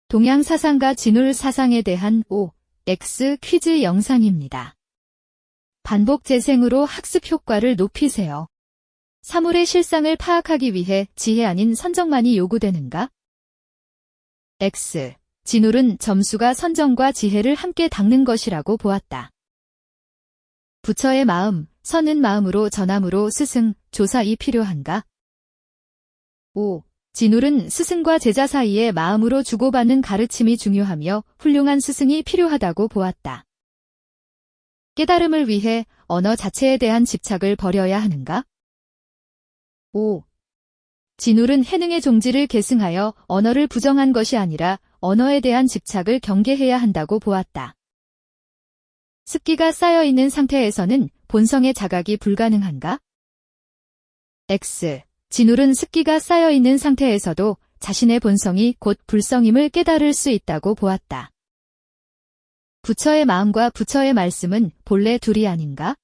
동양 사상가 진울 사상에 대한 OX 퀴즈 영상입니다. 반복 재생으로 학습 효과를 높이세요. 사물의 실상을 파악하기 위해 지혜 아닌 선정만이 요구되는가? X. 진울은 점수가 선정과 지혜를 함께 닦는 것이라고 보았다. 부처의 마음, 선은 마음으로 전함으로 스승, 조사이 필요한가? 5. 진울은 스승과 제자 사이에 마음으로 주고받는 가르침이 중요하며 훌륭한 스승이 필요하다고 보았다. 깨달음을 위해 언어 자체에 대한 집착을 버려야 하는가? 5. 진울은 해능의 종지를 계승하여 언어를 부정한 것이 아니라 언어에 대한 집착을 경계해야 한다고 보았다. 습기가 쌓여있는 상태에서는 본성의 자각이 불가능한가? X. 진울은 습기가 쌓여있는 상태에서도 자신의 본성이 곧 불성임을 깨달을 수 있다고 보았다. 부처의 마음과 부처의 말씀은 본래 둘이 아닌가?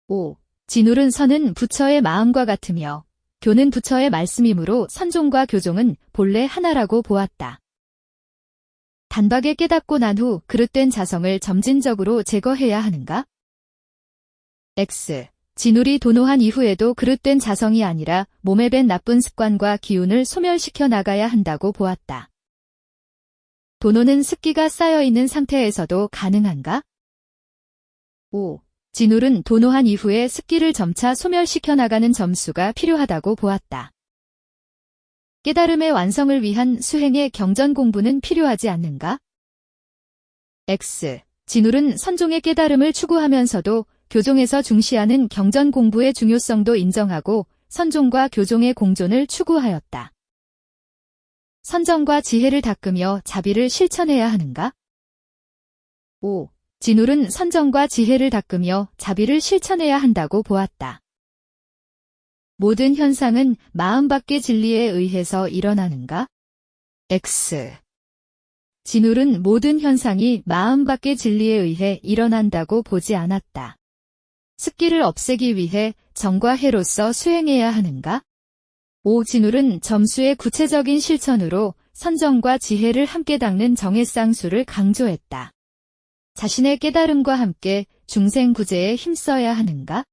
5. 진울은 선은 부처의 마음과 같으며 교는 부처의 말씀이므로 선종과 교종은 본래 하나라고 보았다. 단박에 깨닫고 난 후 그릇된 자성을 점진적으로 제거해야 하는가? X. 진울이 도노한 이후에도 그릇된 자성이 아니라 몸에 밴 나쁜 습관과 기운을 소멸시켜 나가야 한다고 보았다. 도노는 습기가 쌓여있는 상태에서도 가능한가? 5. 진울은 도노한 이후에 습기를 점차 소멸시켜 나가는 점수가 필요하다고 보았다. 깨달음의 완성을 위한 수행의 경전 공부는 필요하지 않는가? X. 진울은 선종의 깨달음을 추구하면서도 교종에서 중시하는 경전 공부의 중요성도 인정하고 선종과 교종의 공존을 추구하였다. 선정과 지혜를 닦으며 자비를 실천해야 하는가? 5. 진울은 선정과 지혜를 닦으며 자비를 실천해야 한다고 보았다. 모든 현상은 마음 밖의 진리에 의해서 일어나는가? X. 진울은 모든 현상이 마음 밖의 진리에 의해 일어난다고 보지 않았다. 습기를 없애기 위해 정과 해로서 수행해야 하는가? 5. 진울은 점수의 구체적인 실천으로 선정과 지혜를 함께 닦는 정해쌍수를 강조했다. 자신의 깨달음과 함께 중생구제에 힘써야 하는가?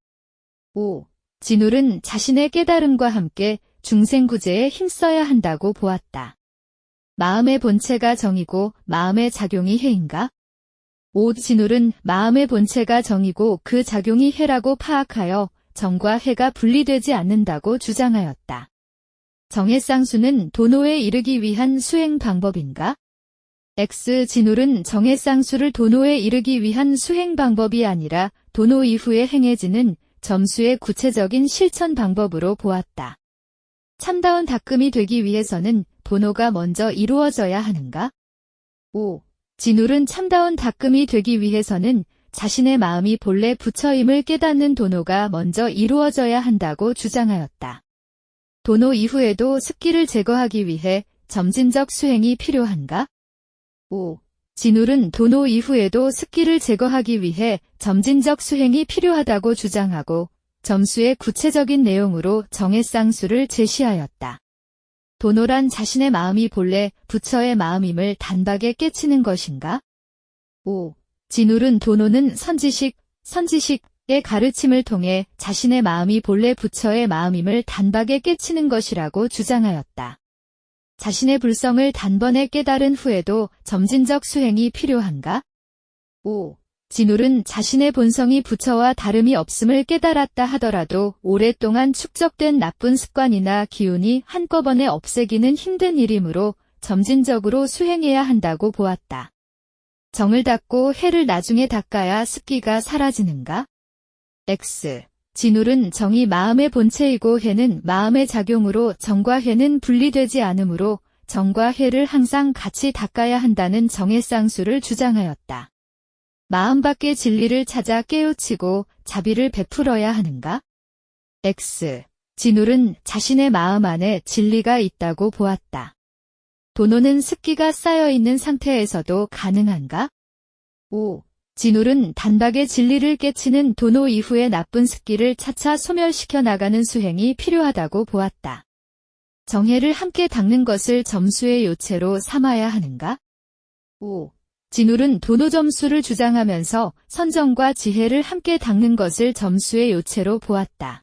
5. 진울은 자신의 깨달음과 함께 중생구제에 힘써야 한다고 보았다. 마음의 본체가 정이고 마음의 작용이 해인가? 5. 진울은 마음의 본체가 정이고 그 작용이 해라고 파악하여 정과 해가 분리되지 않는다고 주장하였다. 정해쌍수는 도노에 이르기 위한 수행 방법인가? X. 진울은 정해쌍수를 도노에 이르기 위한 수행 방법이 아니라 도노 이후에 행해지는 점수의 구체적인 실천 방법으로 보았다. 참다운 닦음이 되기 위해서는 도노가 먼저 이루어져야 하는가? 5. 진울은 참다운 닦음이 되기 위해서는 자신의 마음이 본래 부처임을 깨닫는 도노가 먼저 이루어져야 한다고 주장하였다. 도노 이후에도 습기를 제거하기 위해 점진적 수행이 필요한가? 5. 진울은 도노 이후에도 습기를 제거하기 위해 점진적 수행이 필요하다고 주장하고 점수의 구체적인 내용으로 정해쌍수를 제시하였다. 도노란 자신의 마음이 본래 부처의 마음임을 단박에 깨치는 것인가? 5. 진울은 도노는 선지식의 가르침을 통해 자신의 마음이 본래 부처의 마음임을 단박에 깨치는 것이라고 주장하였다. 자신의 불성을 단번에 깨달은 후에도 점진적 수행이 필요한가? 5. 진울은 자신의 본성이 부처와 다름이 없음을 깨달았다 하더라도 오랫동안 축적된 나쁜 습관이나 기운이 한꺼번에 없애기는 힘든 일이므로 점진적으로 수행해야 한다고 보았다. 정을 닦고 해를 나중에 닦아야 습기가 사라지는가? X. 진울은 정이 마음의 본체이고 해는 마음의 작용으로 정과 해는 분리되지 않으므로 정과 해를 항상 같이 닦아야 한다는 정해쌍수를 주장하였다. 마음 밖의 진리를 찾아 깨우치고 자비를 베풀어야 하는가? X. 진울은 자신의 마음 안에 진리가 있다고 보았다. 도노는 습기가 쌓여있는 상태에서도 가능한가? 5. 진울은 단박에 진리를 깨치는 도노 이후의 나쁜 습기를 차차 소멸시켜 나가는 수행이 필요하다고 보았다. 정해를 함께 닦는 것을 점수의 요체로 삼아야 하는가? 5. 진울은 도노 점수를 주장하면서 선정과 지혜를 함께 닦는 것을 점수의 요체로 보았다.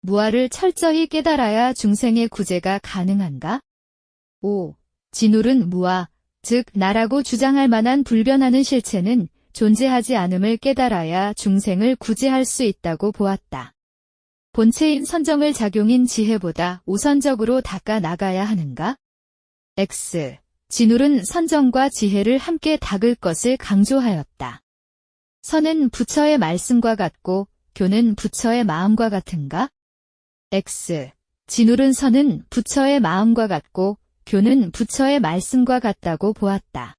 무아를 철저히 깨달아야 중생의 구제가 가능한가? 5. 진울은 무아, 즉 나라고 주장할 만한 불변하는 실체는 존재하지 않음을 깨달아야 중생을 구제할 수 있다고 보았다. 본체인 선정을 작용인 지혜보다 우선적으로 닦아 나가야 하는가? X. 진울은 선정과 지혜를 함께 닦을 것을 강조하였다. 선은 부처의 말씀과 같고 교는 부처의 마음과 같은가? X. 진울은 선은 부처의 마음과 같고 교는 부처의 말씀과 같다고 보았다.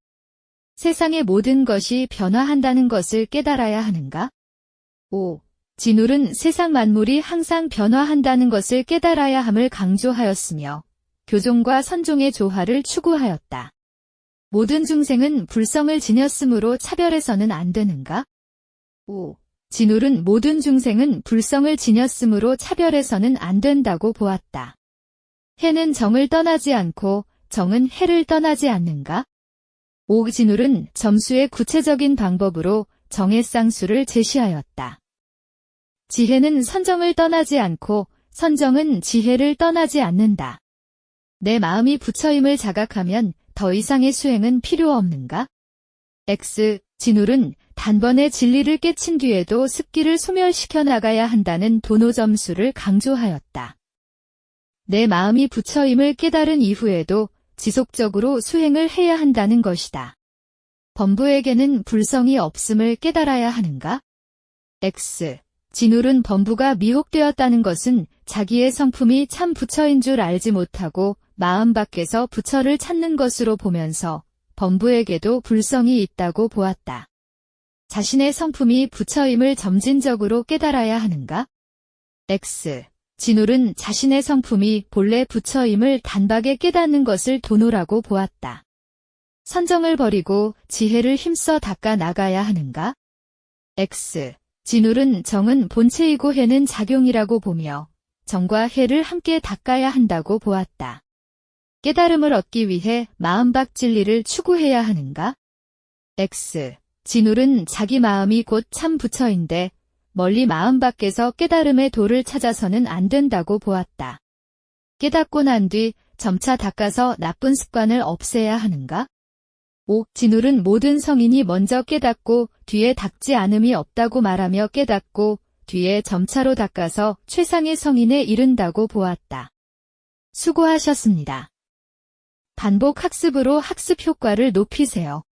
세상의 모든 것이 변화한다는 것을 깨달아야 하는가? 5. 진울은 세상 만물이 항상 변화한다는 것을 깨달아야 함을 강조하였으며 교종과 선종의 조화를 추구하였다. 모든 중생은 불성을 지녔으므로 차별해서는 안 되는가? 5. 진울은 모든 중생은 불성을 지녔으므로 차별해서는 안 된다고 보았다. 해는 정을 떠나지 않고 정은 해를 떠나지 않는가? 5. 진울은 점수의 구체적인 방법으로 정의 쌍수를 제시하였다. 지혜는 선정을 떠나지 않고 선정은 지혜를 떠나지 않는다. 내 마음이 부처임을 자각하면 더 이상의 수행은 필요 없는가? X. 진울은 단번에 진리를 깨친 뒤에도 습기를 소멸시켜 나가야 한다는 도노 점수를 강조하였다. 내 마음이 부처임을 깨달은 이후에도 지속적으로 수행을 해야 한다는 것이다. 범부에게는 불성이 없음을 깨달아야 하는가? X. 진울은 범부가 미혹되었다는 것은 자기의 성품이 참 부처인 줄 알지 못하고 마음 밖에서 부처를 찾는 것으로 보면서 범부에게도 불성이 있다고 보았다. 자신의 성품이 부처임을 점진적으로 깨달아야 하는가? X. 진울은 자신의 성품이 본래 부처임을 단박에 깨닫는 것을 도노라고 보았다. 선정을 버리고 지혜를 힘써 닦아 나가야 하는가? X. 진울은 정은 본체이고 해는 작용이라고 보며 정과 해를 함께 닦아야 한다고 보았다. 깨달음을 얻기 위해 마음밖 진리를 추구해야 하는가? X. 진울은 자기 마음이 곧 참 부처인데 멀리 마음 밖에서 깨달음의 도를 찾아서는 안 된다고 보았다. 깨닫고 난 뒤 점차 닦아서 나쁜 습관을 없애야 하는가? 5. 진울은 모든 성인이 먼저 깨닫고 뒤에 닦지 않음이 없다고 말하며 깨닫고 뒤에 점차로 닦아서 최상의 성인에 이른다고 보았다. 수고하셨습니다. 반복 학습으로 학습 효과를 높이세요.